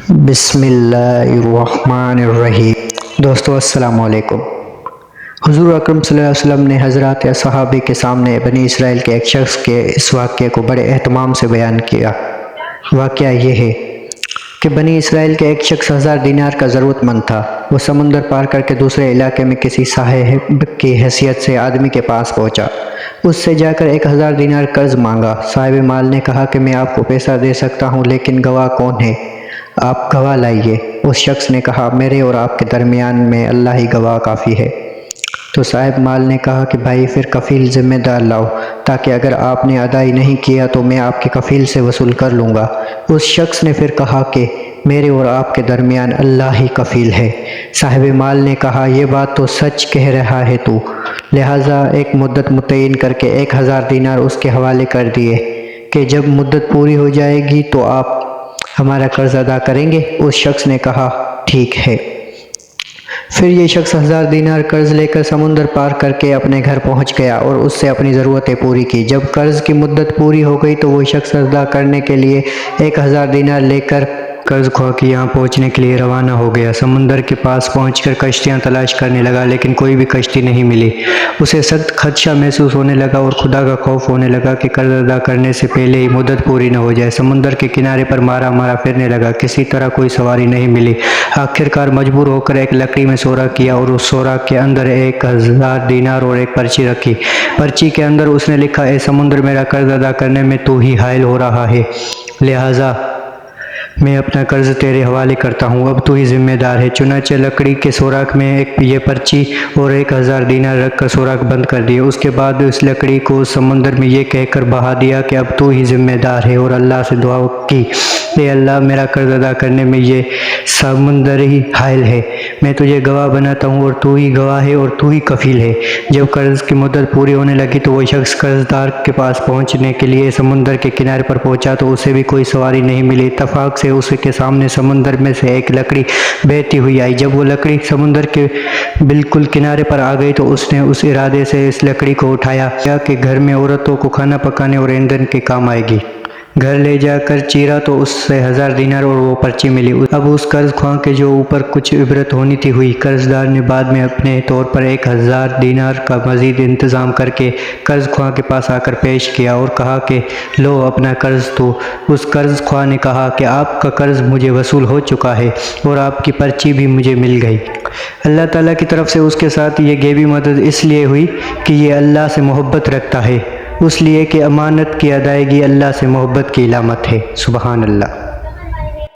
بسم اللہ الرحمن الرحیم۔ دوستو السلام علیکم۔ حضور اکرم صلی اللہ علیہ وسلم نے حضرات صحابی کے سامنے بنی اسرائیل کے ایک شخص کے اس واقعے کو بڑے اہتمام سے بیان کیا۔ واقعہ یہ ہے کہ بنی اسرائیل کے ایک شخص 1000 دینار کا ضرورت مند تھا۔ وہ سمندر پار کر کے دوسرے علاقے میں کسی صاحب کی حیثیت سے آدمی کے پاس پہنچا۔ اس سے جا کر 1000 دینار قرض مانگا۔ صاحب مال نے کہا کہ میں آپ کو پیسہ دے سکتا ہوں، لیکن گواہ کون ہے؟ آپ گواہ لائیے۔ اس شخص نے کہا میرے اور آپ کے درمیان میں اللہ ہی گواہ کافی ہے۔ تو صاحب مال نے کہا کہ بھائی پھر کفیل ذمہ دار لاؤ، تاکہ اگر آپ نے ادائی نہیں کیا تو میں آپ کے کفیل سے وصول کر لوں گا۔ اس شخص نے پھر کہا کہ میرے اور آپ کے درمیان اللہ ہی کفیل ہے۔ صاحب مال نے کہا یہ بات تو سچ کہہ رہا ہے تو، لہٰذا ایک مدت متعین کر کے 1000 دینار اس کے حوالے کر دیے کہ جب مدت پوری ہو جائے گی تو آپ ہمارا قرض ادا کریں گے۔ اس شخص نے کہا ٹھیک ہے۔ پھر یہ شخص 1000 دینار قرض لے کر سمندر پار کر کے اپنے گھر پہنچ گیا اور اس سے اپنی ضرورتیں پوری کی۔ جب قرض کی مدت پوری ہو گئی تو وہ شخص ادا کرنے کے لیے 1000 دینار لے کر قرض خواہ کے یہاں پہنچنے کے لیے روانہ ہو گیا۔ سمندر کے پاس پہنچ کر کشتیاں تلاش کرنے لگا، لیکن کوئی بھی کشتی نہیں ملی۔ اسے سخت خدشہ محسوس ہونے لگا اور خدا کا خوف ہونے لگا کہ قرض ادا کرنے سے پہلے ہی مدت پوری نہ ہو جائے۔ سمندر کے کنارے پر مارا مارا پھرنے لگا، کسی طرح کوئی سواری نہیں ملی۔ آخرکار مجبور ہو کر ایک لکڑی میں سوراخ کیا اور اس سوراخ کے اندر 1000 دینار اور ایک پرچی رکھی۔ پرچی کے اندر اس نے لکھا اے سمندر، میرا قرض ادا کرنے میں تو ہی حائل ہو رہا ہے، لہٰذا میں اپنا قرض تیرے حوالے کرتا ہوں، اب تو ہی ذمہ دار ہے۔ چنانچہ لکڑی کے سوراخ میں یہ پرچی اور 1000 دینار رکھ کر سوراخ بند کر دیا۔ اس کے بعد اس لکڑی کو سمندر میں یہ کہہ کر بہا دیا کہ اب تو ہی ذمہ دار ہے، اور اللہ سے دعا کی اے اللہ میرا قرض ادا کرنے میں یہ سمندر ہی حائل ہے، میں تجھے گواہ بناتا ہوں اور تو ہی گواہ ہے اور تو ہی کفیل ہے۔ جب قرض کی مدت پوری ہونے لگی تو وہ شخص قرض دار کے پاس پہنچنے کے لیے سمندر کے کنارے پر پہنچا تو اسے بھی کوئی سواری نہیں ملی۔ اتفاق سے اس کے سامنے سمندر میں سے ایک لکڑی بہتی ہوئی آئی۔ جب وہ لکڑی سمندر کے بالکل کنارے پر آ گئی تو اس نے اس ارادے سے اس لکڑی کو اٹھایا کہ گھر میں عورتوں کو کھانا پکانے اور ایندھن کے کام آئے گی۔ گھر لے جا کر چیرا تو اس سے 1000 دینار اور وہ پرچی ملی۔ اب اس قرض خواہ کے جو اوپر کچھ عبرت ہونی تھی ہوئی۔ قرض دار نے بعد میں اپنے طور پر 1000 دینار کا مزید انتظام کر کے قرض خواہ کے پاس آ کر پیش کیا اور کہا کہ لو اپنا قرض۔ تو اس قرض خواہ نے کہا کہ آپ کا قرض مجھے وصول ہو چکا ہے اور آپ کی پرچی بھی مجھے مل گئی۔ اللہ تعالیٰ کی طرف سے اس کے ساتھ یہ غیبی مدد اس لیے ہوئی کہ یہ اللہ سے محبت رکھتا ہے، اس لیے کہ امانت کی ادائیگی اللہ سے محبت کی علامت ہے۔ سبحان اللہ۔